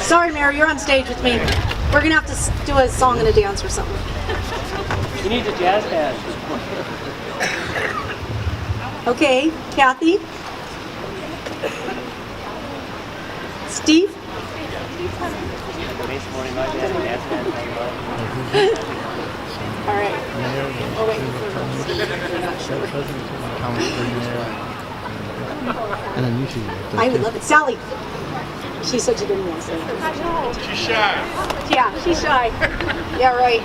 Sorry, Mayor, you're on stage with me. We're gonna have to do a song and a dance or something. You need a jazz band. Okay, Kathy. Steve. This morning, my jazz band. All right. We're waiting for Steve. We're not sure. I would love it. Sally. She said she didn't want to say it. She's shy. Yeah, she's shy. Yeah, right.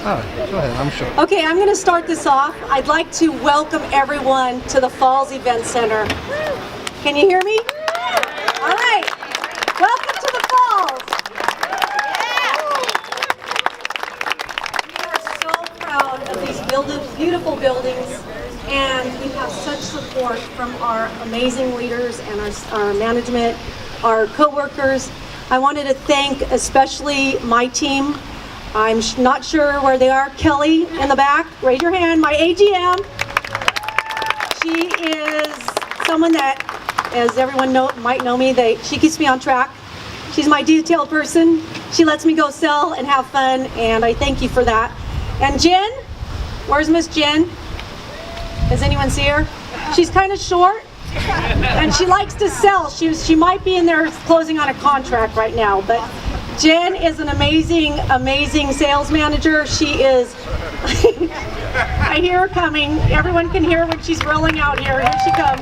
Oh, go ahead, I'm sure. Okay, I'm going to start this off. I'd like to welcome everyone to the Falls Event Center. Can you hear me? All right. Welcome to the Falls. We are so proud of these beautiful buildings, and we have such support from our amazing leaders and our management, our co-workers. I wanted to thank especially my team. I'm not sure where they are. Kelly in the back, raise your hand, my AGM. She is someone that, as everyone might know me, she keeps me on track. She's my detail person. She lets me go sell and have fun, and I thank you for that. And Jen, where's Miss Jen? Does anyone see her? She's kind of short, and she likes to sell. She might be in there closing on a contract right now, but Jen is an amazing sales manager. She is, I hear her coming. Everyone can hear her when she's rolling out here. Here she comes.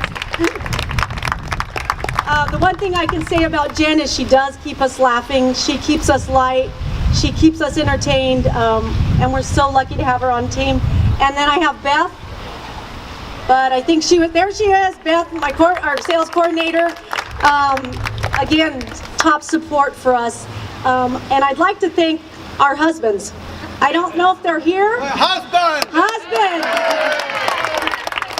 The one thing I can say about Jen is she does keep us laughing. She keeps us light. She keeps us entertained, and we're so lucky to have her on team. And then I have Beth, but I think there she is, Beth, our sales coordinator. Again, top support for us. And I'd like to thank our husbands. I don't know if they're here. Husband!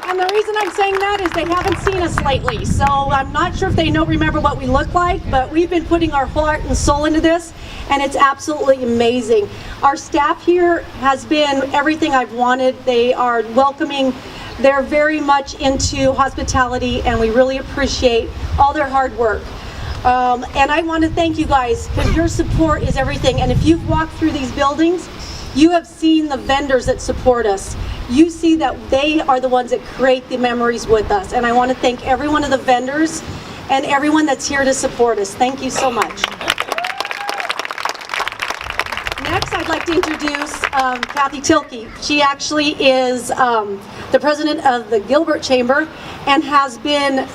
And the reason I'm saying that is they haven't seen us lately. So I'm not sure if they remember what we look like, but we've been putting our heart and soul into this, and it's absolutely amazing. Our staff here has been everything I've wanted. They are welcoming. They're very much into hospitality, and we really appreciate all their hard work. And I want to thank you guys, because your support is everything. And if you've walked through these buildings, you have seen the vendors that support us. You see that they are the ones that create the memories with us. And I want to thank every one of the vendors and everyone that's here to support us. Thank you so much. Next, I'd like to introduce Kathy Tilke. She actually is the president of the Gilbert Chamber and has been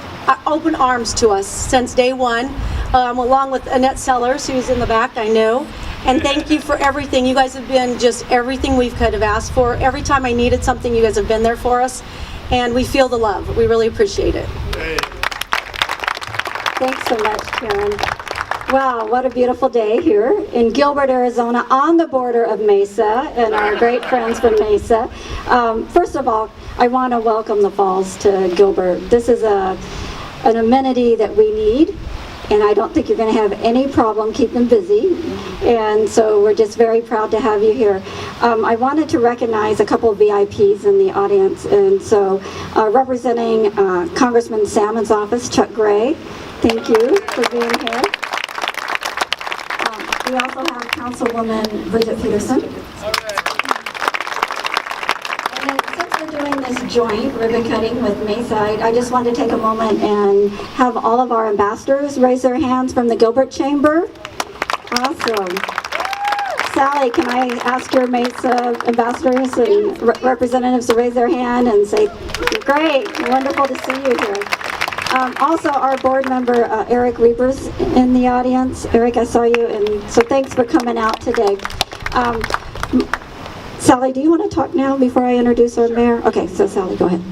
open arms to us since day one, along with Annette Sellers, who's in the back, I know. And thank you for everything. You guys have been just everything we've kind of asked for. Every time I needed something, you guys have been there for us. And we feel the love. We really appreciate it. Thanks so much, Karen. Wow, what a beautiful day here in Gilbert, Arizona, on the border of Mesa, and our great friends from Mesa. First of all, I want to welcome the Falls to Gilbert. This is an amenity that we need, and I don't think you're going to have any problem keeping busy. And so we're just very proud to have you here. I wanted to recognize a couple of VIPs in the audience, and so representing Congressman Salmon's office, Chuck Gray, thank you for being here. We also have Councilwoman Bridget Peterson. And since we're doing this joint ribbon cutting with Mesa, I just wanted to take a moment and have all of our ambassadors raise their hands from the Gilbert Chamber. Awesome. Sally, can I ask your Mesa ambassadors and representatives to raise their hand and say, great, wonderful to see you here. Also, our board member, Eric Reibers, in the audience. Eric, I saw you, and so thanks for coming out today. Sally, do you want to talk now before I introduce our mayor? Okay, so Sally, go ahead.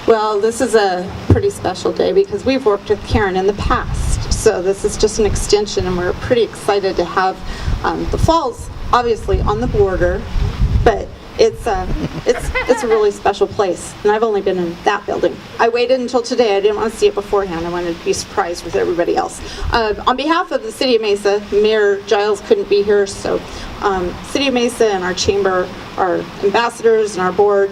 Well, this is a pretty special day because we've worked with Karen in the past. So this is just an extension, and we're pretty excited to have the Falls, obviously, on the border, but It's a really special place, and I've only been in that building. I waited until today. I didn't want to see it beforehand. I wanted to be surprised with everybody else. On behalf of the City of Mesa, Mayor Giles couldn't be here, so City of Mesa and our chamber, our ambassadors and our board,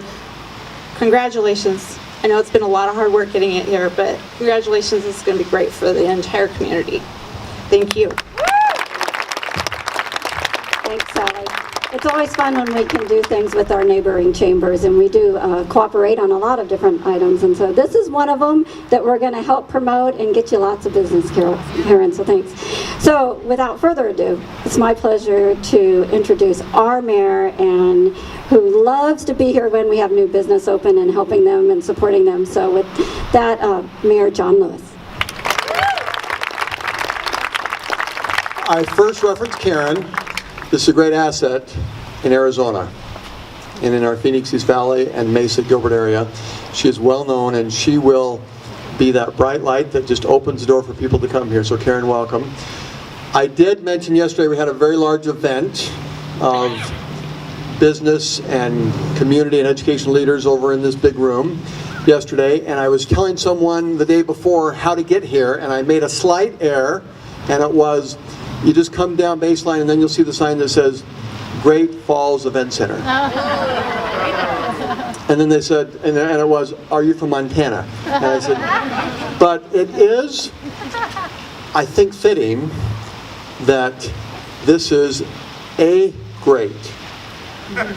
congratulations. I know it's been a lot of hard work getting it here, but congratulations. It's going to be great for the entire community. Thank you. Thanks, Sally. It's always fun when we can do things with our neighboring chambers, and we do cooperate on a lot of different items. And so this is one of them that we're going to help promote and get you lots of business, Karen. So thanks. So without further ado, it's my pleasure to introduce our mayor, and who loves to be here when we have new business open and helping them and supporting them. So with that, Mayor John Lewis. I first referenced Karen. This is a great asset in Arizona and in our Phoenix East Valley and Mesa Gilbert area. She is well known, and she will be that bright light that just opens the door for people to come here. So Karen, welcome. I did mention yesterday we had a very large event of business and community and education leaders over in this big room yesterday, and I was telling someone the day before how to get here, and I made a slight error, and it was, you just come down Baseline and then you'll see the sign that says Great Falls Event Center. And then they said, and it was, are you from Montana? And I said, but it is, I think, fitting that this is a great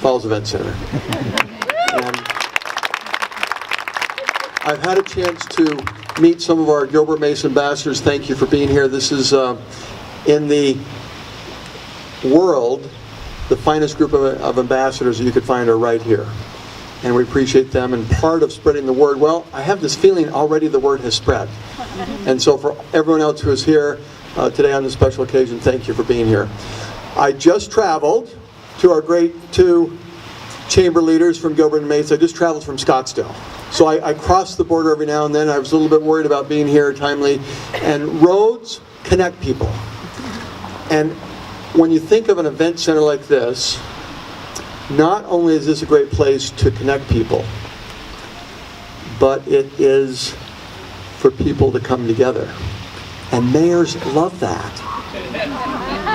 Falls Event Center. And I've had a chance to meet some of our Gilbert Mesa ambassadors. Thank you for being here. This is in the world, the finest group of ambassadors that you could find are right here. And we appreciate them. And part of spreading the word, well, I have this feeling already the word has spread. And so for everyone else who is here today on this special occasion, thank you for being here. I just traveled to our great two chamber leaders from Gilbert and Mesa. I just traveled from Scottsdale. So I cross the border every now and then. I was a little bit worried about being here timely. And roads connect people. And when you think of an event center like this, not only is this a great place to connect people, but it is for people to come together. And mayors love that,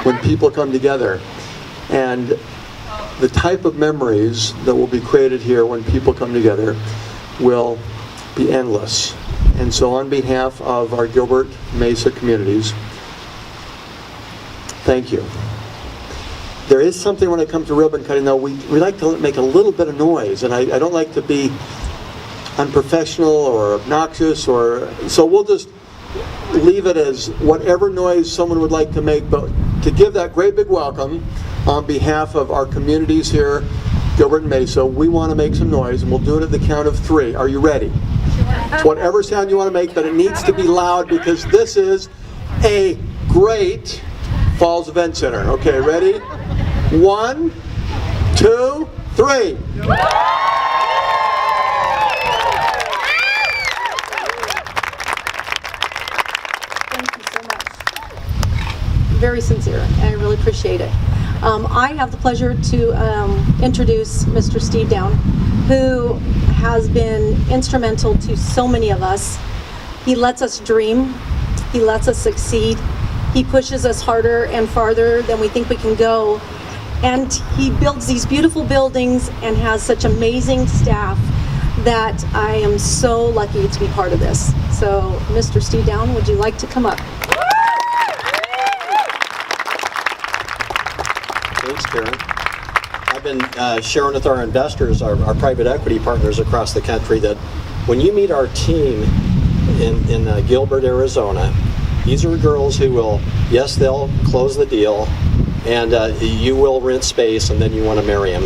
when people come together. And the type of memories that will be created here when people come together will be endless. And so on behalf of our Gilbert Mesa communities, thank you. There is something when it comes to ribbon cutting, though, we like to make a little bit of noise, and I don't like to be unprofessional or obnoxious, so we'll just leave it as whatever noise someone would like to make, but to give that great big welcome on behalf of our communities here, Gilbert and Mesa, we want to make some noise, and we'll do it at the count of 3. Are you ready? It's whatever sound you want to make, but it needs to be loud because this is a great Falls Event Center. Okay, ready? 1, 2, 3. Thank you so much. Very sincere. I really appreciate it. I have the pleasure to introduce Mr. Steve Down, who has been instrumental to so many of us. He lets us dream. He lets us succeed. He pushes us harder and farther than we think we can go. And he builds these beautiful buildings and has such amazing staff that I am so lucky to be part of this. So, Mr. Steve Down, would you like to come up? Thanks, Karen. I've been sharing with our investors, our private equity partners across the country, that when you meet our team in Gilbert, Arizona, these are girls who will, yes, they'll close the deal, and you will rent space, and then you want to marry them.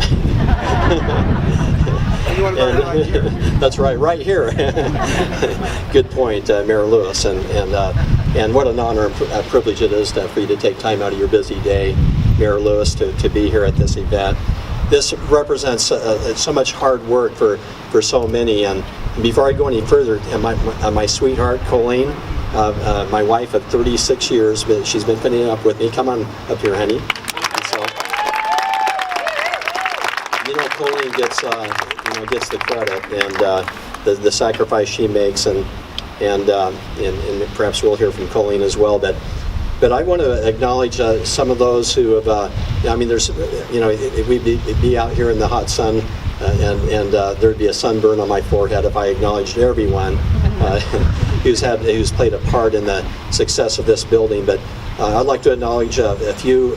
You want to marry right here? That's right here. Good point, Mayor Lewis, and what an honor and privilege it is for you to take time out of your busy day, Mayor Lewis, to be here at this event. This represents so much hard work for so many, and before I go any further, my sweetheart, Colleen, my wife of 36 years, she's been putting up with me. Come on up here, honey. So, you know, Colleen, gets gets the credit and the sacrifice she makes, and perhaps we'll hear from Colleen as well. But I want to acknowledge some of those who have. I mean, there's we'd be out here in the hot sun, and there'd be a sunburn on my forehead if I acknowledged everyone who's played a part in the success of this building. But I'd like to acknowledge a few,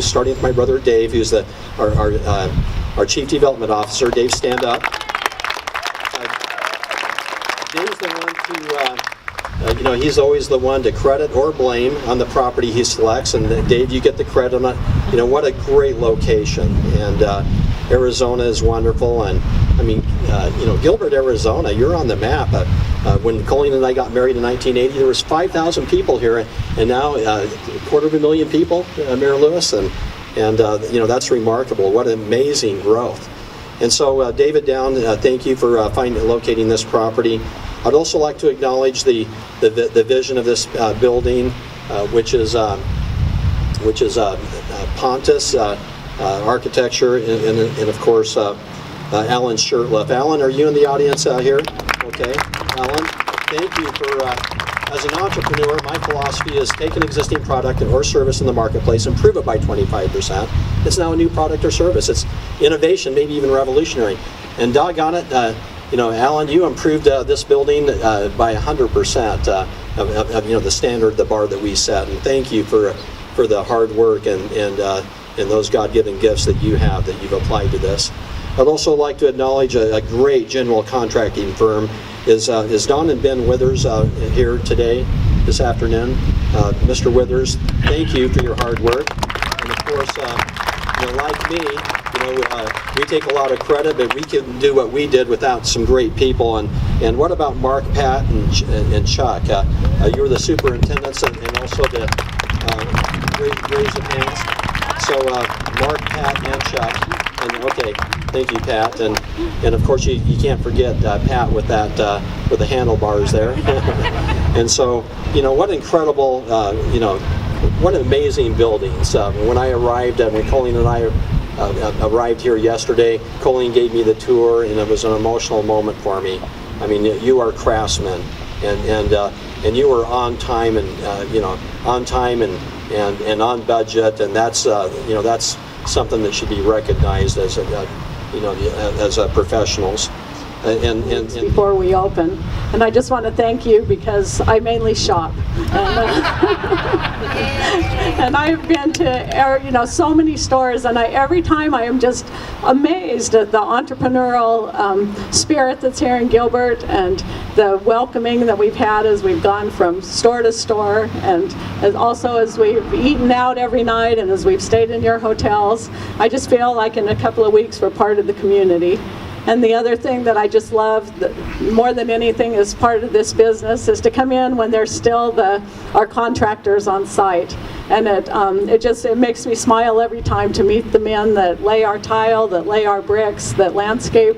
starting with my brother Dave, who's our Chief Development Officer. Dave, stand up. Dave's the one who, he's always the one to credit or blame on the property he selects, and Dave, you get the credit on it. What a great location, and Arizona is wonderful, and I mean, Gilbert, Arizona, you're on the map. When Colleen and I got married in 1980, there was 5,000 people here, and now 250,000 people, Mayor Lewis, and that's remarkable. What amazing growth. And so, David Down, thank you for locating this property. I'd also like to acknowledge the vision of this building, which is Pontus Architecture, and of course Alan Shirtliff. Alan, are you in the audience here? Okay, Alan, thank you for. As an entrepreneur, my philosophy is take an existing product or service in the marketplace, improve it by 25%. It's now a new product or service. It's innovation, maybe even revolutionary. And doggone it, Alan, you improved this building by 100% of the standard, the bar that we set. And thank you for the hard work and those God-given gifts that you have that you've applied to this. I'd also like to acknowledge a great general contracting firm. Is Don and Ben Withers here today, this afternoon? Mr. Withers, thank you for your hard work. And of course, like me, we take a lot of credit, but we couldn't do what we did without some great people. And what about Mark, Pat, and Chuck? You were the superintendents and also the raise of hands. So Mark, Pat, and Chuck. And okay, thank you, Pat. And of course, you can't forget Pat with that with the handlebars there. And so, what incredible, what amazing buildings. When I arrived, when Colleen and I arrived here yesterday, Colleen gave me the tour, and it was an emotional moment for me. I mean, you are craftsmen, and you were on time, and on time and on budget, and that's something that should be recognized as professionals. And before we open, and I just want to thank you because I mainly shop, and I've been to so many stores, and every time I am just amazed at the entrepreneurial spirit that's here in Gilbert and the welcoming that we've had as we've gone from store to store, and also as we've eaten out every night and as we've stayed in your hotels. I just feel like in a couple of weeks we're part of the community. And the other thing that I just love more than anything as part of this business is to come in when there's still our contractors on site. And it makes me smile every time to meet the men that lay our tile, that lay our bricks, that landscape,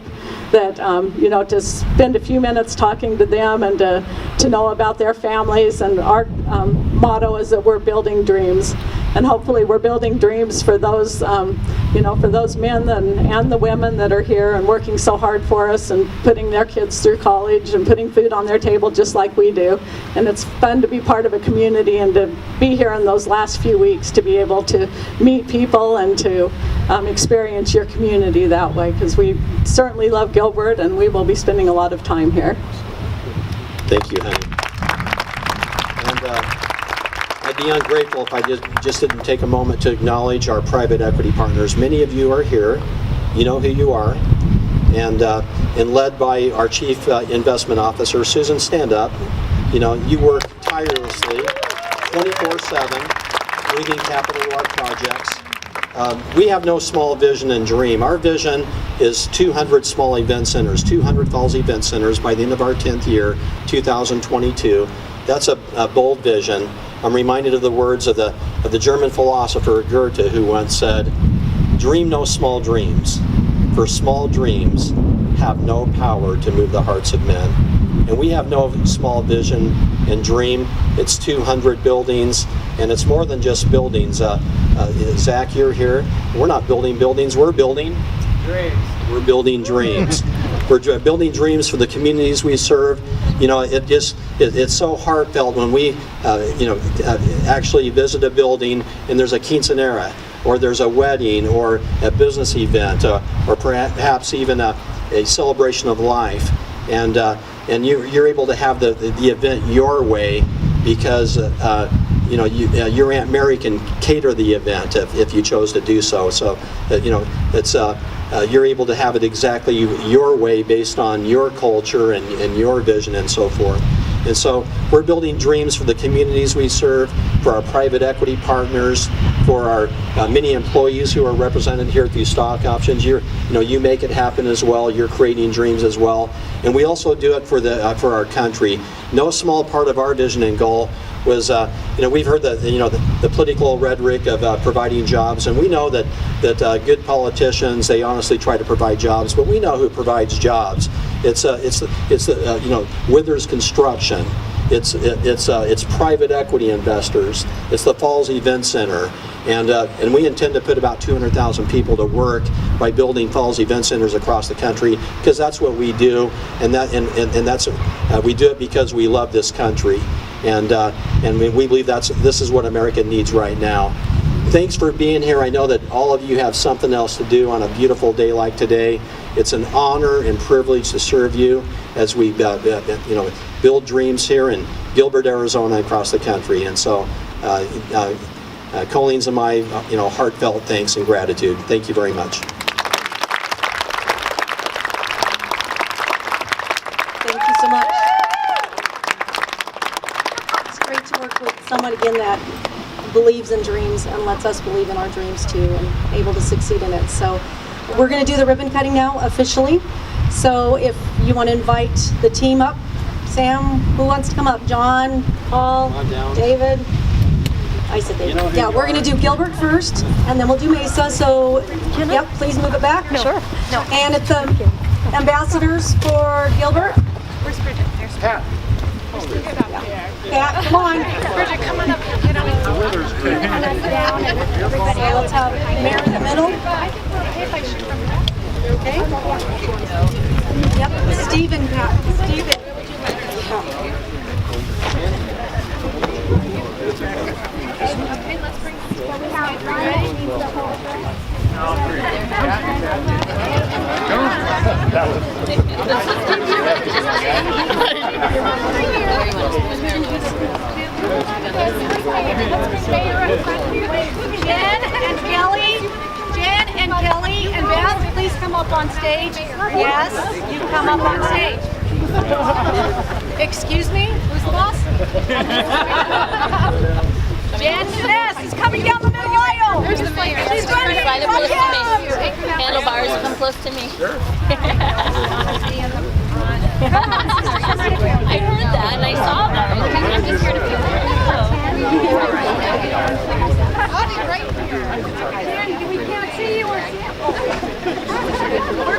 that to spend a few minutes talking to them and to know about their families. And our motto is that we're building dreams. And hopefully we're building dreams for those, for those men and the women that are here and working so hard for us and putting their kids through college and putting food on their table just like we do. And it's fun to be part of a community and to be here in those last few weeks to be able to meet people and to experience your community that way, because we certainly love Gilbert and we will be spending a lot of time here. Thank you, honey. And I'd be ungrateful if I just didn't take a moment to acknowledge our private equity partners. Many of you are here. You know who you are. And led by our Chief Investment Officer, Susan, stand up. You work tirelessly, 24/7, bringing capital to our projects. We have no small vision and dream. Our vision is 200 small event centers, 200 Falls event centers by the end of our 10th year, 2022. That's a bold vision. I'm reminded of the words of the German philosopher Goethe, who once said, "Dream no small dreams, for small dreams have no power to move the hearts of men." And we have no small vision and dream. It's 200 buildings, and it's more than just buildings. Zach, you're here. We're not building buildings, we're building We're building dreams. We're building dreams for the communities we serve. You know, it's so heartfelt when we, actually visit a building and there's a quinceanera, or there's a wedding, or a business event, or perhaps even a celebration of life, and you're able to have the event your way because your Aunt Mary can cater the event if you chose to do so. So you're able to have it exactly your way based on your culture and your vision and so forth. And so we're building dreams for the communities we serve, for our private equity partners, for our many employees who are represented here through stock options. You make it happen as well. You're creating dreams as well. And we also do it for our country. No small part of our vision and goal was, we've heard the political rhetoric of providing jobs, and we know that good politicians, they honestly try to provide jobs, but we know who provides jobs. It's Withers Construction. It's private equity investors. It's the Falls Event Center, and we intend to put about 200,000 people to work by building Falls Event Centers across the country, because that's what we do, and that's we do it because we love this country, and we believe this is what America needs right now. Thanks for being here. I know that all of you have something else to do on a beautiful day like today. It's an honor and privilege to serve you as we build dreams here in Gilbert, Arizona, and across the country. And so Colleen's and my heartfelt thanks and gratitude. Thank you very much. Thank you so much. It's great to work with someone again that believes in dreams and lets us believe in our dreams too, and able to succeed in it. So we're going to do the ribbon cutting now officially. So if you want to invite the team up, Sam, who wants to come up? John, Paul, David. I said David. Yeah, we're going to do Gilbert first, and then we'll do Mesa. So, yep, please move it back. No. Sure. No. And it's the ambassadors for Gilbert. Where's Bridget? There's Pat. Pat, come on. Bridget, come on up. Get on the Withers. Everybody else have Mary in the middle. Okay. Yep. Stephen, Pat. Stephen. Okay, let's bring. Jen and Kelly and Beth, please come up on stage. Yes, you come up on stage. Excuse me, who's the boss? Jen Ness is coming down the middle aisle. There's the mayor. She's ready. Slide it close to me. Handlebars, come close to me. Sure. I heard that and I saw that. I'm just here to feel it. We can't see you. We're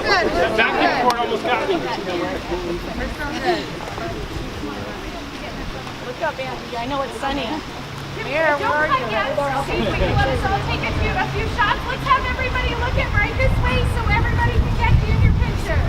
good. Vacuum cord almost got me. Look up, Andy. I know it's sunny. Where are you? See if we can let us all take a few shots. Let's have everybody look at right this way so everybody can get you in your picture.